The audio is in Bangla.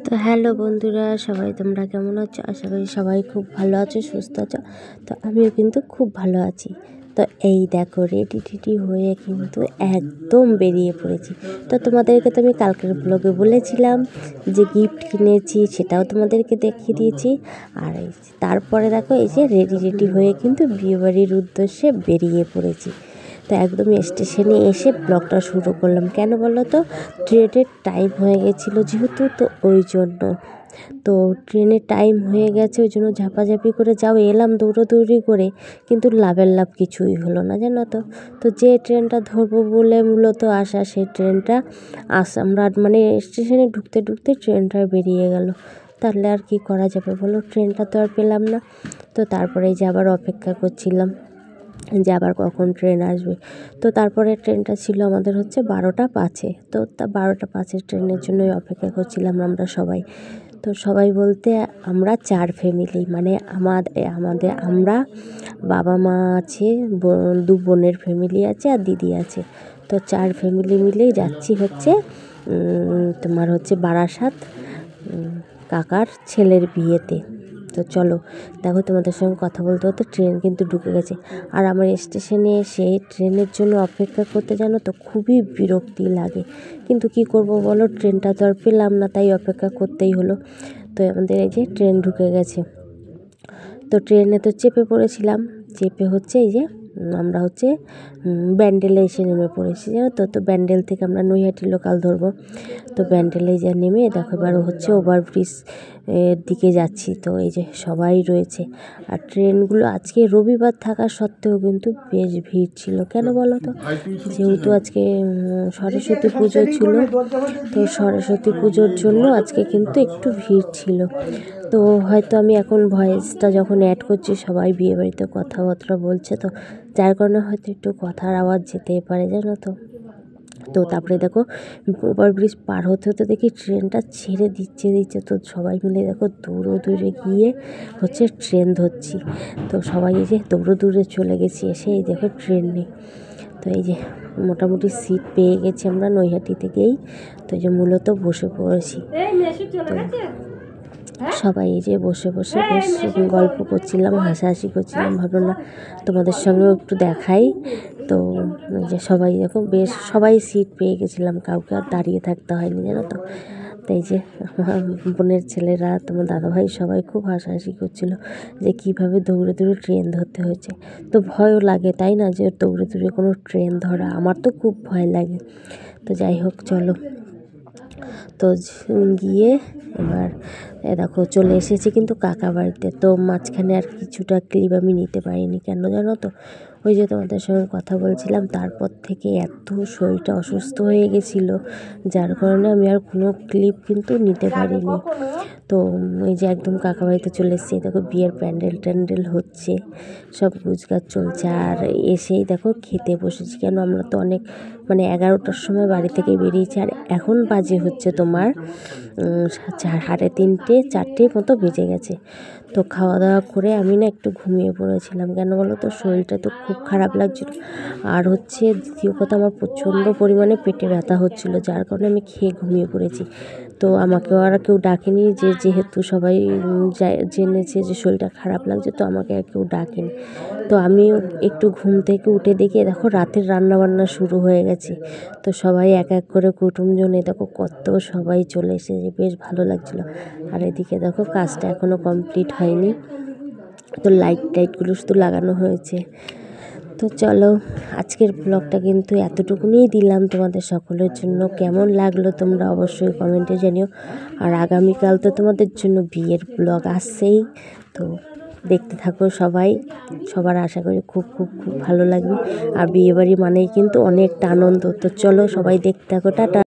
তো হ্যালো বন্ধুরা, সবাই তোমরা কেমন আছো? আশা করি সবাই খুব ভালো আছো, সুস্থ আছো। তো আমিও কিন্তু খুব ভালো আছি। তো এই দেখো, রেডি টেডি হয়ে কিন্তু একদম বেরিয়ে পড়েছি। তো তোমাদেরকে তো আমি কালকের ব্লগে বলেছিলাম যে গিফট কিনেছি, সেটাও তোমাদেরকে দেখিয়ে দিয়েছি। আর এই তারপরে দেখো, এই যে রেডি হয়ে কিন্তু বিয়েবাড়ির উদ্দেশ্যে বেরিয়ে পড়েছি। তো একদম স্টেশনে এসে ব্লগটা শুরু করলাম। কেন বলো তো, ট্রেনের টাইম হয়ে গেছিলো যেহেতু, তো ওই জন্য। তো ট্রেনের টাইম হয়ে গেছে, ওই জন্য ঝাপাঝাপি করে এলাম দৌড়োদৌড়ি করে, কিন্তু লাভের লাভ কিছুই হলো না, জানো তো। তো যে ট্রেনটা ধরবো বলে মূলত আসা, সেই ট্রেনটা আমরা মানে স্টেশনে ঢুকতে ঢুকতে ট্রেনটা বেরিয়ে গেল। তাহলে আর কি করা যাবে বলো, ট্রেনটা তো আর পেলাম না। তো তারপরে যে আবার অপেক্ষা করছিলাম যে আবার কখন ট্রেন আসবে। তো তারপরে ট্রেনটা ছিল আমাদের হচ্ছে 12টা 5-এ। তো 12টা 5-এর ট্রেনের জন্যই অপেক্ষা করছিলাম আমরা সবাই। তো সবাই বলতে আমরা 4 ফ্যামিলি, মানে আমরা বাবা মা আছে, 2 বোনের ফ্যামিলি আছে আর দিদি আছে। তো 4 ফ্যামিলি মিলেই যাচ্ছি হচ্ছে তোমার হচ্ছে বারাসাত কাকার ছেলের বিয়েতে। তো চলো, দেখো তোমাদের সঙ্গে কথা বলতে বলতে ট্রেন কিন্তু ঢুকে গেছে। আর আমার স্টেশনে এসে ট্রেনের জন্য অপেক্ষা করতে জানো তো খুবই বিরক্তি লাগে, কিন্তু কি করব বলো, ট্রেনটা তো আর পেলাম না, তাই অপেক্ষা করতেই হলো। তো আমাদের এই যে ট্রেন ঢুকে গেছে। তো ট্রেনে তো চেপে পড়েছিলাম, চেপে হচ্ছে এই যে আমরা হচ্ছে ব্যান্ডেলে এসে নেমে পড়েছি, জানো তো। তো ব্যান্ডেল থেকে আমরা নৈহাটি লোকাল ধরবো। তো ব্যান্ডেলে যা নেমে দেখো এবার হচ্ছে ওভারব্রিজ এর দিকে যাচ্ছি। তো এই যে সবাই রয়েছে। আর ট্রেনগুলো আজকে রবিবার থাকা সত্ত্বেও কিন্তু বেশ ভিড় ছিল। কেন বলো তো, যেহেতু আজকে সরস্বতী পুজো ছিল, তো সরস্বতী পুজোর জন্য আজকে কিন্তু একটু ভিড় ছিল। তো হয়তো আমি এখন ভয়েসটা যখন অ্যাড করছি, সবাই বিয়েবাড়িতে কথাবার্তা বলছে, তো যার কারণে হয়তো একটু কথার আওয়াজ যেতেই পারে, জানো তো। তো তারপরে দেখো ওভারব্রিজ পার হতে হতে দেখি ট্রেনটা ছেড়ে দিচ্ছে। তো সবাই মিলে দেখো দৌড়ে গিয়ে হচ্ছে ট্রেন ধরছি। তো সবাই এই যে দৌড়ে চলে গেছি, এসে এই দেখো ট্রেন নেই। তো এই যে মোটামুটি সিট পেয়ে গেছি আমরা নৈহাটি থেকেই। তো এই যে মূলত বসে পড়েছি। সবাই এই যে বসে বেশ গল্প করছিলাম, হাসাহাসি করছিলাম। ভাবলাম না তোমাদের সঙ্গেও একটু দেখাই। তো যে সবাই দেখো বেশ সবাই সিট পেয়ে গেছিলাম, কাউকে আর দাঁড়িয়ে থাকতে হয়নি, জানো তো। তো এই যে আমার বোনের ছেলেরা, তোমার দাদাভাই সবাই খুব হাসাহাসি করছিল যে কীভাবে দৌড়ে ট্রেন ধরতে হয়েছে। তো ভয়ও লাগে, তাই না, যে দৌড়ে কোনো ট্রেন ধরা, আমার তো খুব ভয় লাগে। তো যাই হোক, চলো। তো গিয়ে এবার দেখো চলে এসেছি কিন্তু কাকা বাড়িতে। তো মাঝখানে আর কিছুটা ক্লিপ আমি নিতে পারিনি, কেন জানো তো, ওই যে তোমাদের সঙ্গে কথা বলছিলাম, তারপর থেকে এত শরীরটা অসুস্থ হয়ে গেছিলো, যার কারণে আমি আর কোনো ক্লিপ কিন্তু নিতে পারিনি। তো এই যে একদম কাকা বাড়িতে চলে এসেছি, দেখো বিয়ের প্যান্ডেল হচ্ছে, সব গুজগাছ চলছে। আর এসেই দেখো খেতে বসেছি, কেন আমরা তো অনেক মানে 11টার সময় বাড়ি থেকে বেরিয়েছি, আর এখন বাজে হচ্ছে তোমার 3:30 4টের মতো বেজে গেছে। তো খাওয়া দাওয়া করে আমি না একটু ঘুমিয়ে পড়েছিলাম। কেন বলো তো, শরীরটা তো খুব খারাপ লাগছিল। আর হচ্ছে দ্বিতীয় কথা, আমার প্রচণ্ড পরিমাণে পেটে ব্যথা হচ্ছিল, যার কারণে আমি খেয়ে ঘুমিয়ে পড়েছি। তো আমাকেও আর কেউ ডাকেনি, যেহেতু সবাই জেনেছে যে শরীরটা খারাপ লাগছে, তো আমাকে আর কেউ ডাকেনি। তো আমিও একটু ঘুম থেকে উঠে দেখি দেখো রাতের রান্নাবান্না শুরু হয়ে গেছে। তো সবাই এক এক করে কুটুমজনে দেখো কত সবাই চলে এসেছে, বেশ ভালো লাগছিলো। আর এদিকে দেখো কাজটা এখনও কমপ্লিট হয়নি, তো লাইটগুলো শুধু লাগানো হয়েছে। তো চলো, আজকের ব্লগটা কিন্তু এতটুকুনি দিলাম তোমাদের সকলের জন্য। কেমন লাগলো তোমরা অবশ্যই কমেন্টে জানিও। আর আগামীকাল তো তোমাদের জন্য বিয়ের ব্লগ আসছেই, তো দেখতে থাকো সবাই। সবার আশা করি খুব ভালো লাগবে। আর বিয়েবাড়ি মানেই কিন্তু অনেকটা আনন্দ। তো চলো সবাই দেখতে থাকো, টাটা।